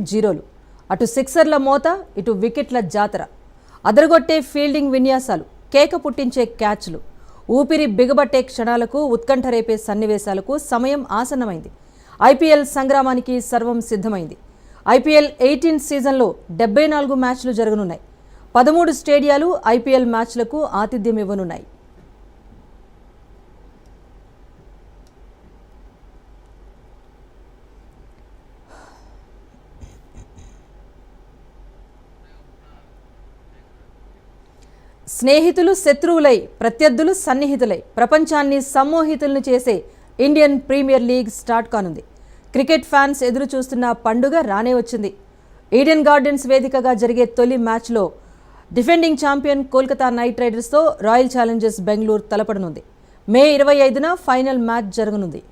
జీరోలు. అటు సిక్సర్ల మోత, ఇటు వికెట్ల జాతర. అదరగొట్టే ఫీల్డింగ్ విన్యాసాలు, కేక పుట్టించే క్యాచ్లు, ఊపిరి బిగబట్టే క్షణాలకు, ఉత్కంఠ రేపే సన్నివేశాలకు సమయం ఆసన్నమైంది. ఐపీఎల్ సంగ్రామానికి సర్వం సిద్ధమైంది. ఐపీఎల్ 18 సీజన్లో 74 మ్యాచ్లు జరగనున్నాయి. 13 స్టేడియాలు ఐపీఎల్ మ్యాచ్లకు ఆతిథ్యం ఇవ్వనున్నాయి. స్నేహితులు శత్రువులై, ప్రత్యర్థులు సన్నిహితులై ప్రపంచాన్ని సమ్మోహితులను చేసే ఇండియన్ ప్రీమియర్ లీగ్ స్టార్ట్ కానుంది. క్రికెట్ ఫ్యాన్స్ ఎదురు చూస్తున్న పండుగ రానే వచ్చింది. ఈడెన్ గార్డెన్స్ వేదికగా జరిగే తొలి మ్యాచ్లో డిఫెండింగ్ ఛాంపియన్ కోల్కతా నైట్ రైడర్స్తో రాయల్ ఛాలెంజర్స్ బెంగళూరు తలపడనుంది. మే 25న ఫైనల్ మ్యాచ్ జరగనుంది.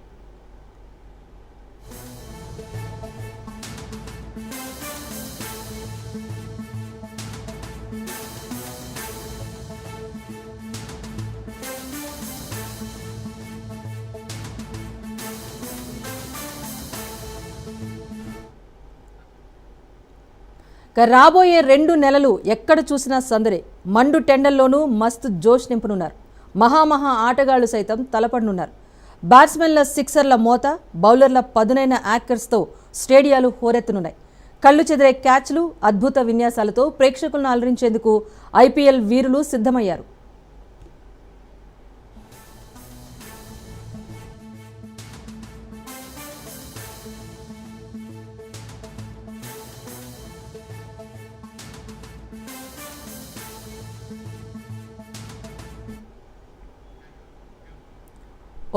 రాబోయే 2 నెలలు ఎక్కడ చూసినా సందడే. మండు టెండల్లోనూ మస్తు జోష్ నింపనున్నారు. మహామహా ఆటగాళ్లు సైతం తలపడనున్నారు. బ్యాట్స్మెన్ల సిక్సర్ల మోత, బౌలర్ల పదునైన యాక్కర్స్తో స్టేడియాలు హోరెత్తనున్నాయి. కళ్ళు చెదిరే క్యాచ్లు, అద్భుత విన్యాసాలతో ప్రేక్షకులను అలరించేందుకు ఐపీఎల్ వీరులు సిద్ధమయ్యారు.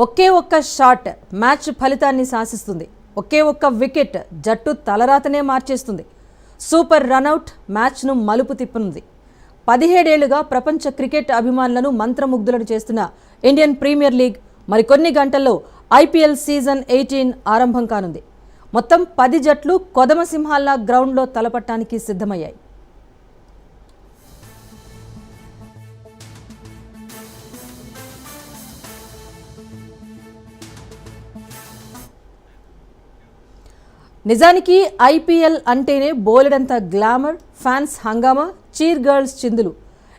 ఒకే ఒక్క షాట్ మ్యాచ్ ఫలితాన్ని శాసిస్తుంది. ఒకే ఒక్క వికెట్ జట్టు తలరాతనే మార్చేస్తుంది. సూపర్ రనౌట్ మ్యాచ్ను మలుపు తిప్పనుంది. 17 ఏళ్లుగా ప్రపంచ క్రికెట్ అభిమానులను మంత్రముగ్ధులను చేస్తున్న ఇండియన్ ప్రీమియర్ లీగ్ మరికొన్ని గంటల్లో ఐపీఎల్ సీజన్ 18 ఆరంభం కానుంది. మొత్తం 10 జట్లు కొదమసింహాల్లా గ్రౌండ్లో తలపట్టానికి సిద్ధమయ్యాయి. నిజానికి ఐపీఎల్ అంటేనే బోలెడంత గ్లామర్, ఫ్యాన్స్ హంగామా, చీర్ గర్ల్స్ చిందులు.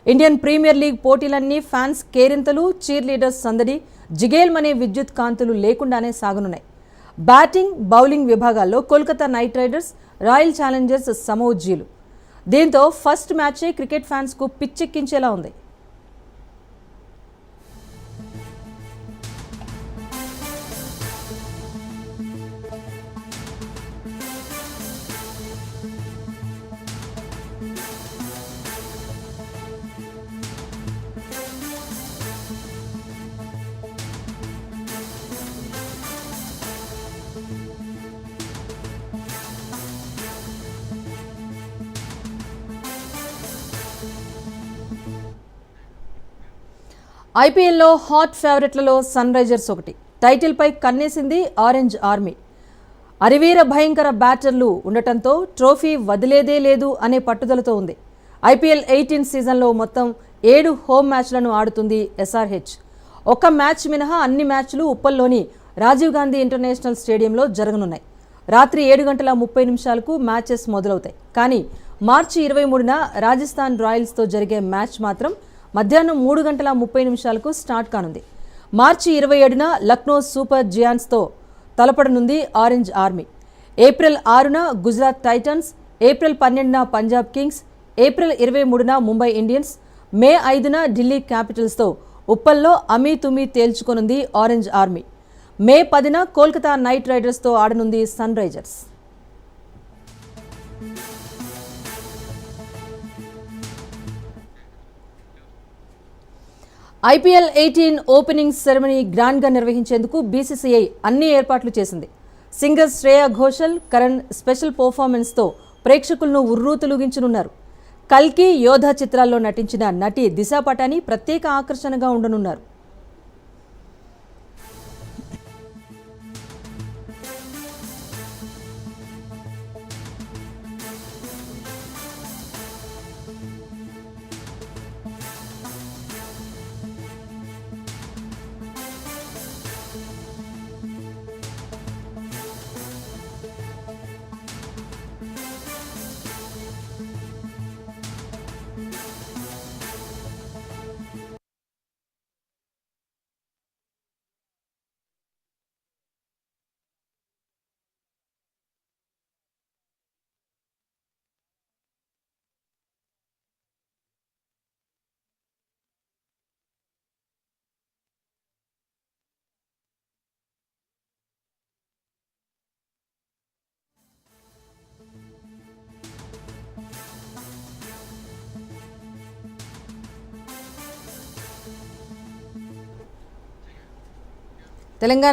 ఇండియన్ ప్రీమియర్ లీగ్ పోటీలన్నీ ఫ్యాన్స్ కేరింతలు, చీర్ లీడర్స్ సందడి, జిగేల్మనే విద్యుత్ కాంతులు లేకుండానే సాగనున్నాయి. బ్యాటింగ్, బౌలింగ్ విభాగాల్లో Kolkata knight riders, royal challengers సమోజ్జీలు. దీంతో ఫస్ట్ మ్యాచే క్రికెట్ ఫ్యాన్స్కు పిచ్చెక్కించేలా ఉంది. ఐపీఎల్లో హాట్ ఫేవరెట్లలో సన్ రైజర్స్ ఒకటి. టైటిల్పై కన్నేసింది ఆరెంజ్ ఆర్మీ. అరివీర భయంకర బ్యాటర్లు ఉండటంతో ట్రోఫీ వదిలేదే లేదు అనే పట్టుదలతో ఉంది. ఐపీఎల్ 18 సీజన్లో మొత్తం 7 హోమ్ మ్యాచ్లను ఆడుతుంది ఎస్ఆర్హెచ్. ఒక్క మ్యాచ్ మినహా అన్ని మ్యాచ్లు ఉప్పల్లోని రాజీవ్ గాంధీ ఇంటర్నేషనల్ స్టేడియంలో జరగనున్నాయి. రాత్రి 7:30 మ్యాచెస్ మొదలవుతాయి. కానీ మార్చి 23న రాజస్థాన్ రాయల్స్తో జరిగే మ్యాచ్ మాత్రం మధ్యాహ్నం 3:30 స్టార్ట్ కానుంది. మార్చి 27న లక్నో సూపర్ జియాన్స్తో తలపడనుంది ఆరెంజ్ ఆర్మీ. ఏప్రిల్ 6న గుజరాత్ టైటన్స్, ఏప్రిల్ 12న పంజాబ్ కింగ్స్, ఏప్రిల్ 23న ముంబై ఇండియన్స్, మే 5న ఢిల్లీ క్యాపిటల్స్తో ఉప్పల్లో అమీతుమీ తేల్చుకోనుంది ఆరెంజ్ ఆర్మీ. మే 10న కోల్కతా నైట్ రైడర్స్తో ఆడనుంది sunrisers. IPL 18 opening ceremony గ్రాండ్గా నిర్వహించేందుకు బీసీసీఐ అన్ని ఏర్పాట్లు చేసింది. సింగర్ శ్రేయా ఘోషల్, కరణ్ స్పెషల్ పర్ఫార్మెన్స్తో ప్రేక్షకులను ఉర్రూతలూగించనున్నారు. కల్కి, యోధా చిత్రాల్లో నటించిన నటి దిశా పటాని ప్రత్యేక ఆకర్షణగా ఉండనున్నారు. తెలంగాణ